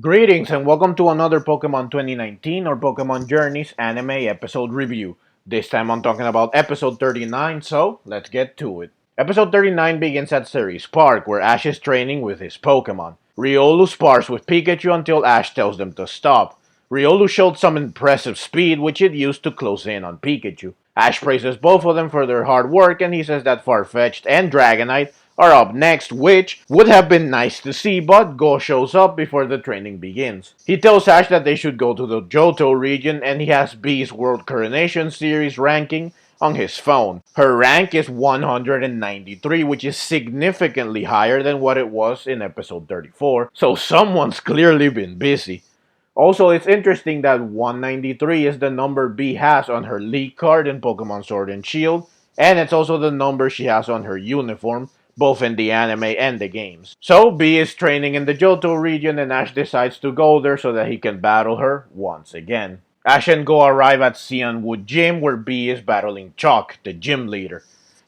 Greetings and welcome to another Pokemon 2019 or Pokemon Journeys anime episode review. This time I'm talking about episode 39, so let's get to it. Episode 39 begins at Ceres Park, where Ash is training with his Pokemon. Riolu spars with Pikachu until Ash tells them to stop. Riolu showed some impressive speed, which it used to close in on Pikachu. Ash praises both of them for their hard work, and he says that Farfetch'd and Dragonite are up next, which would have been nice to see, but Goh shows up before the training begins. He tells Ash that they should go to the Johto region, and he has Bea's World Coronation Series ranking on his phone. Her rank is 193, which is significantly higher than what it was in episode 34, so someone's clearly been busy. Also, it's interesting that 193 is the number B has on her League card in Pokemon Sword and Shield, and it's also the number she has on her uniform, both in the anime and the games. So, B is training in the Johto region and Ash decides to go there so that he can battle her once again. Ash and Goh arrive at Cianwood Gym where B is battling Chalk, the gym leader.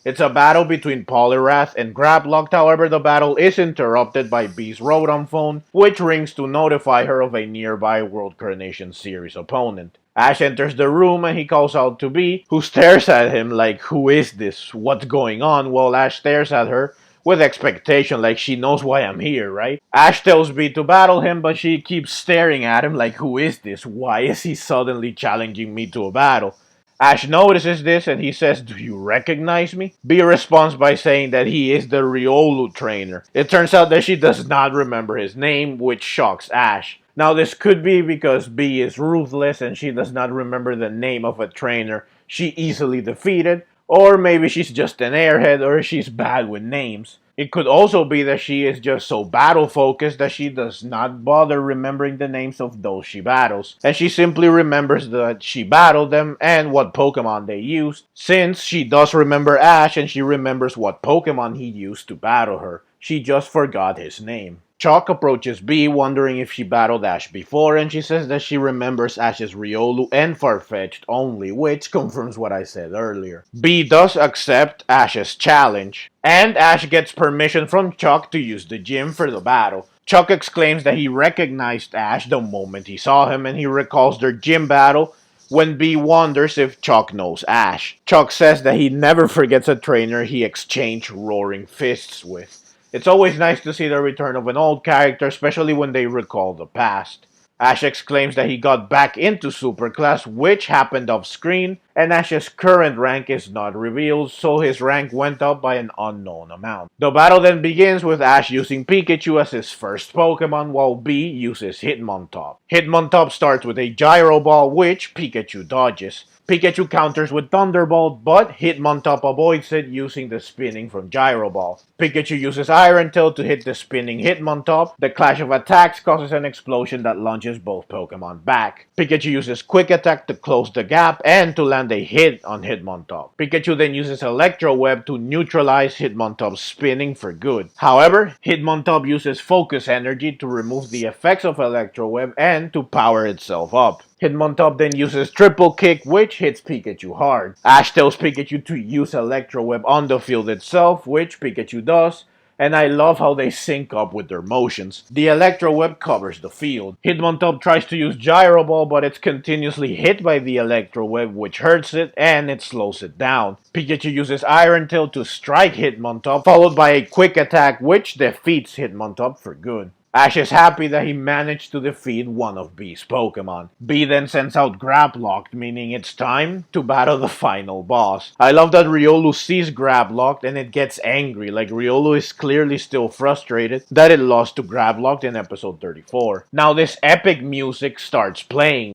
It's a battle between Poliwrath and Grapploct, however the battle is interrupted by B's Rotom phone, which rings to notify her of a nearby World Coronation Series opponent. Ash enters the room and he calls out to B, who stares at him like, "Who is this? What's going on?" while Ash stares at her with expectation like she knows why I'm here, right? Ash tells B to battle him, but she keeps staring at him like, "Who is this? Why is he suddenly challenging me to a battle?" Ash notices this and he says, "Do you recognize me?" B responds by saying that he is the Ryolu trainer. It turns out that she does not remember his name, which shocks Ash. Now this could be because B is ruthless and she does not remember the name of a trainer she easily defeated, or maybe she's just an airhead or she's bad with names. It could also be that she is just so battle focused that she does not bother remembering the names of those she battles, and she simply remembers that she battled them and what Pokemon they used, since she does remember Ash and she remembers what Pokemon he used to battle her. She just forgot his name. Chalk approaches B, wondering if she battled Ash before, and she says that she remembers Ash's Riolu and Farfetch'd only, which confirms what I said earlier. B does accept Ash's challenge, and Ash gets permission from Chalk to use the gym for the battle. Chalk exclaims that he recognized Ash the moment he saw him, and he recalls their gym battle when B wonders if Chalk knows Ash. Chalk says that he never forgets a trainer he exchanged roaring fists with. It's always nice to see the return of an old character, especially when they recall the past. Ash exclaims that he got back into Superclass, which happened off screen, and Ash's current rank is not revealed, so his rank went up by an unknown amount. The battle then begins with Ash using Pikachu as his first Pokemon, while B uses Hitmontop. Hitmontop starts with a Gyro Ball, which Pikachu dodges. Pikachu counters with Thunderbolt, but Hitmontop avoids it using the spinning from Gyro Ball. Pikachu uses Iron Tail to hit the spinning Hitmontop. The clash of attacks causes an explosion that launches both Pokemon back. Pikachu uses Quick Attack to close the gap and to land a hit on Hitmontop. Pikachu then uses Electro Web to neutralize Hitmontop's spinning for good. However, Hitmontop uses Focus Energy to remove the effects of Electro Web and to power itself up. Hitmontop then uses Triple Kick, which hits Pikachu hard. Ash tells Pikachu to use Electro Web on the field itself, which Pikachu does, and I love how they sync up with their motions. The Electro Web covers the field. Hitmontop tries to use Gyro Ball, but it's continuously hit by the Electro Web, which hurts it and it slows it down. Pikachu uses Iron Tail to strike Hitmontop, followed by a Quick Attack, which defeats Hitmontop for good. Ash is happy that he managed to defeat one of B's Pokemon. B then sends out Grapploct, meaning it's time to battle the final boss. I love that Riolu sees Grapploct and it gets angry, like Riolu is clearly still frustrated that it lost to Grapploct in episode 34. Now this epic music starts playing.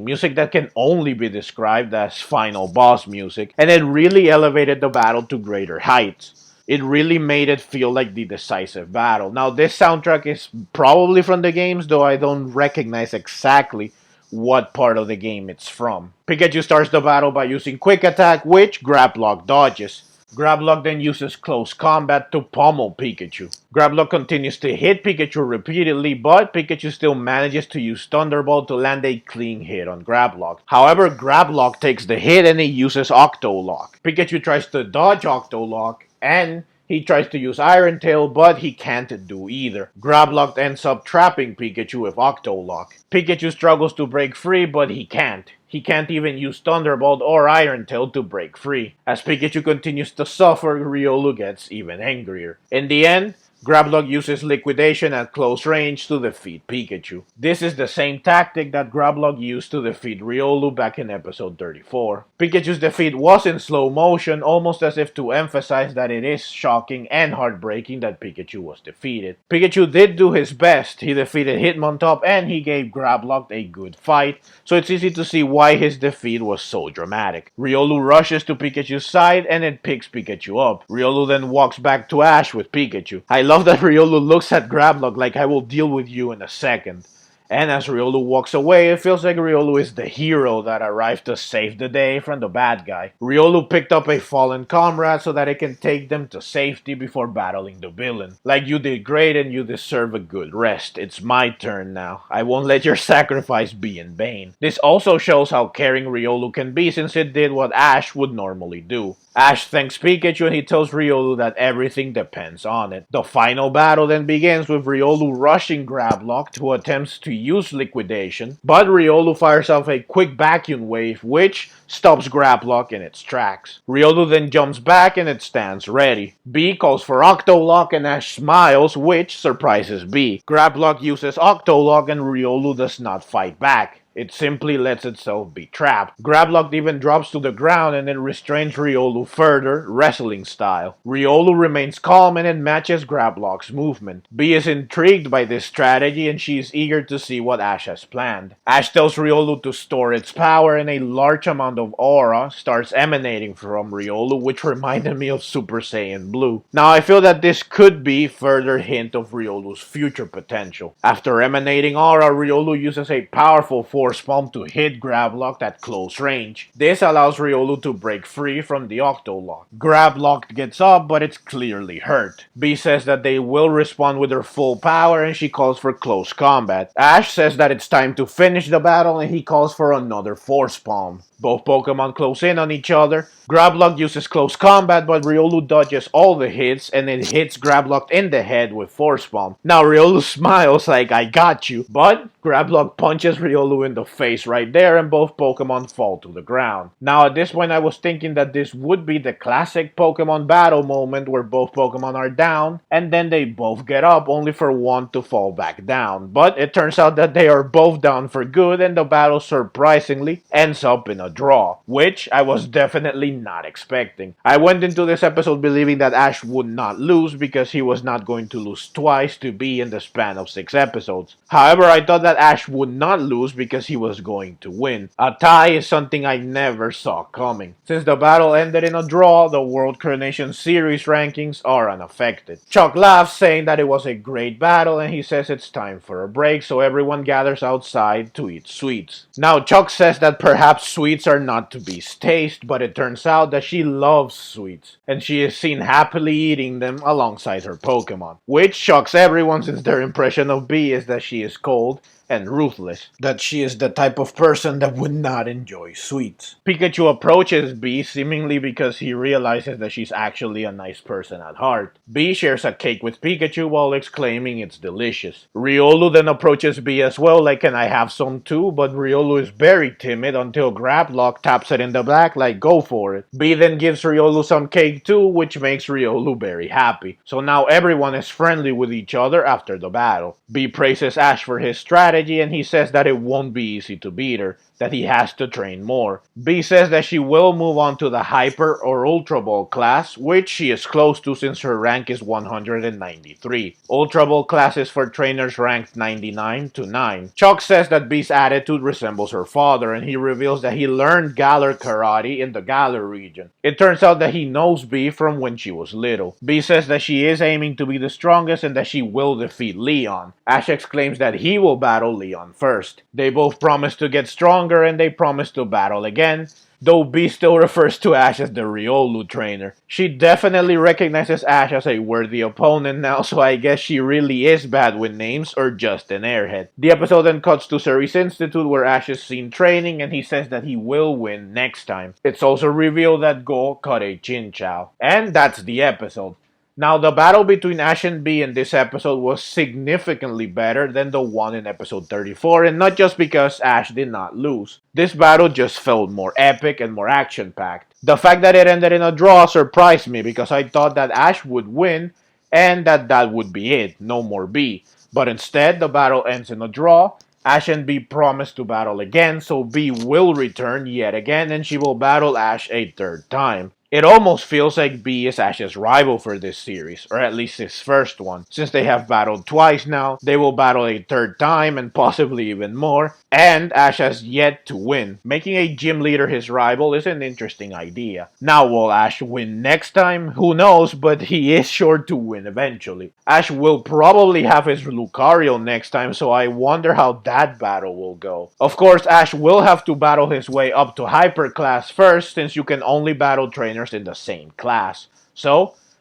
Music that can only be described as final boss music, and it really elevated the battle to greater heights. It really made it feel like the decisive battle. Now this soundtrack is probably from the games, though I don't recognize exactly what part of the game it's from. Pikachu starts the battle by using Quick Attack, which Grapploct dodges. Grapploct then uses Close Combat to pummel Pikachu. Grapploct continues to hit Pikachu repeatedly, but Pikachu still manages to use Thunderbolt to land a clean hit on Grapploct. However, Grapploct takes the hit and he uses Octolock. Pikachu tries to dodge Octolock, and He tries to use Iron Tail, but he can't do either. Grapploct ends up trapping Pikachu with Octolock. Pikachu struggles to break free, but he can't. He can't even use Thunderbolt or Iron Tail to break free. As Pikachu continues to suffer, Riolu gets even angrier. In the end, Grapploct uses Liquidation at close range to defeat Pikachu. This is the same tactic that Grapploct used to defeat Riolu back in episode 34. Pikachu's defeat was in slow motion, almost as if to emphasize that it is shocking and heartbreaking that Pikachu was defeated. Pikachu did do his best. He defeated Hitmontop and he gave Grapploct a good fight, so it's easy to see why his defeat was so dramatic. Riolu rushes to Pikachu's side and it picks Pikachu up. Riolu then walks back to Ash with Pikachu. I love that Riolu looks at Grapploct like I will deal with you in a second. And as Riolu walks away, it feels like Riolu is the hero that arrived to save the day from the bad guy. Riolu picked up a fallen comrade so that it can take them to safety before battling the villain. Like, you did great and you deserve a good rest. It's my turn now. I won't let your sacrifice be in vain. This also shows how caring Riolu can be, since it did what Ash would normally do. Ash thanks Pikachu and he tells Riolu that everything depends on it. The final battle then begins with Riolu rushing Grapploct, who attempts to use Liquidation, but Riolu fires off a quick vacuum wave which stops Grapploct in its tracks. Riolu then jumps back and it stands ready. B calls for Octolock and Ash smiles, which surprises B. Grapploct uses Octolock and Riolu does not fight back. It simply lets itself be trapped. Grapploct even drops to the ground and then restrains Riolu further, wrestling style. Riolu remains calm and then matches Grapploct's movement. B is intrigued by this strategy and she is eager to see what Ash has planned. Ash tells Riolu to store its power and a large amount of aura starts emanating from Riolu, which reminded me of Super Saiyan Blue. Now I feel that this could be further hint of Riolu's future potential. After emanating aura, Riolu uses a powerful Force Palm to hit Grapploct at close range. This allows Riolu to break free from the Octolock. Grapploct gets up, but it's clearly hurt. B says that they will respond with their full power and she calls for close combat. Ash says that it's time to finish the battle and he calls for another Force Palm. Both Pokemon close in on each other. Grapploct uses close combat, but Riolu dodges all the hits and then hits Grapploct in the head with Force Palm. Now Riolu smiles like, I got you, but Grapploct punches Riolu in the face right there and both Pokemon fall to the ground. Now at this point I was thinking that this would be the classic Pokemon battle moment where both Pokemon are down and then they both get up only for one to fall back down. But it turns out that they are both down for good and the battle surprisingly ends up in a draw, which I was definitely not expecting. I went into this episode believing that Ash would not lose because he was not going to lose twice to be in the span of 6 episodes. However, I thought that Ash would not lose because he was going to win. A tie is something I never saw coming. Since the battle ended in a draw, the World Coronation Series rankings are unaffected. Chuck laughs, saying that it was a great battle and he says it's time for a break, so everyone gathers outside to eat sweets. Now Chuck says that perhaps sweets are not to Bee's taste, but it turns out that she loves sweets, and she is seen happily eating them alongside her Pokemon, which shocks everyone since their impression of Bee is that she is cold and ruthless, that she is the type of person that would not enjoy sweets. Pikachu approaches Bee seemingly because he realizes that she's actually a nice person at heart. Bee shares a cake with Pikachu while exclaiming it's delicious. Riolu then approaches Bee as well, like, can I have some too? But Riolu is very timid until Grapploct taps it in the back like, go for it. Bee then gives Riolu some cake too, which makes Riolu very happy. So now everyone is friendly with each other after the battle. Bee praises Ash for his strategy and he says that it won't be easy to beat her, that he has to train more. B says that she will move on to the Hyper or Ultra Ball class, which she is close to since her rank is 193. Ultra Ball class is for trainers ranked 99 to 9. Chuck says that B's attitude resembles her father and he reveals that he learned Galar Karate in the Galar region. It turns out that he knows B from when she was little. B says that she is aiming to be the strongest and that she will defeat Leon. Ash exclaims that he will battle Leon first. They both promise to get stronger and they promise to battle again, though B still refers to Ash as the Riolu trainer. She definitely recognizes Ash as a worthy opponent now, so I guess she really is bad with names or just an airhead. The episode then cuts to Ceres Institute where Ash is seen training and he says that he will win next time. It's also revealed that Goh caught a Chinchou. And that's the episode. Now, the battle between Ash and B in this episode was significantly better than the one in episode 34, and not just because Ash did not lose. This battle just felt more epic and more action packed. The fact that it ended in a draw surprised me because I thought that Ash would win and that would be it, no more B. But instead, the battle ends in a draw. Ash and B promise to battle again, so B will return yet again and she will battle Ash a third time. It almost feels like B is Ash's rival for this series, or at least his first one. Since they have battled twice now, they will battle a third time and possibly even more, and Ash has yet to win. Making a gym leader his rival is an interesting idea. Now, will Ash win next time? Who knows, but he is sure to win eventually. Ash will probably have his Lucario next time, so I wonder how that battle will go. Of course, Ash will have to battle his way up to Hyper Class first, since you can only battle trainers in the same class.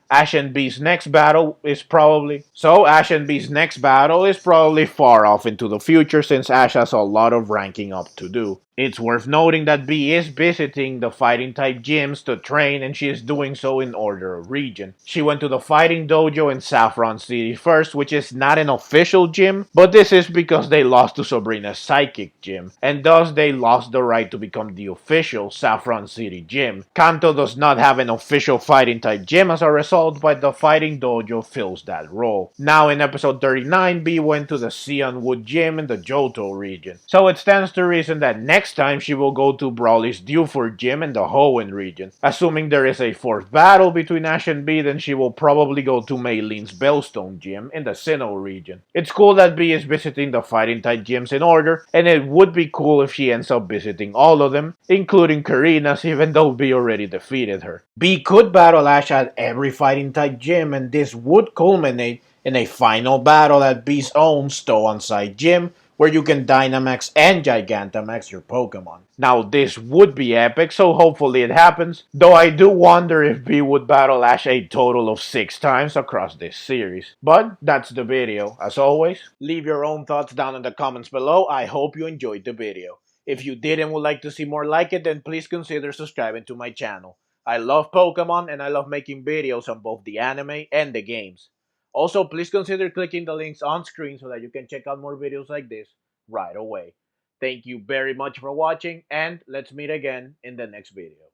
Ash and B's next battle is probably far off into the future since Ash has a lot of ranking up to do. It's worth noting that B is visiting the fighting type gyms to train and she is doing so in order of region. She went to the fighting dojo in Saffron City first, which is not an official gym, but this is because they lost to Sabrina's psychic gym, and thus they lost the right to become the official Saffron City gym. Kanto does not have an official fighting type gym as a result, but the fighting dojo fills that role. Now in episode 39, B went to the Cianwood Gym in the Johto region, so it stands to reason that next time she will go to Brawly's Dewford Gym in the Hoenn region. Assuming there is a fourth battle between Ash and B, then she will probably go to Maylene's Bellstone Gym in the Sinnoh region. It's cool that B is visiting the fighting type gyms in order, and it would be cool if she ends up visiting all of them, including Karina's, even though B already defeated her. B could battle Ash at every fighting type gym, and this would culminate in a final battle at B's own Stow-on-Site Gym, where you can Dynamax and Gigantamax your Pokemon. Now this would be epic, so hopefully it happens, though I do wonder if B would battle Ash a total of 6 times across this series. But that's the video. As always, leave your own thoughts down in the comments below. I hope you enjoyed the video. If you did and would like to see more like it, then please consider subscribing to my channel. I love Pokemon and I love making videos on both the anime and the games. Also, please consider clicking the links on screen so that you can check out more videos like this right away. Thank you very much for watching, and let's meet again in the next video.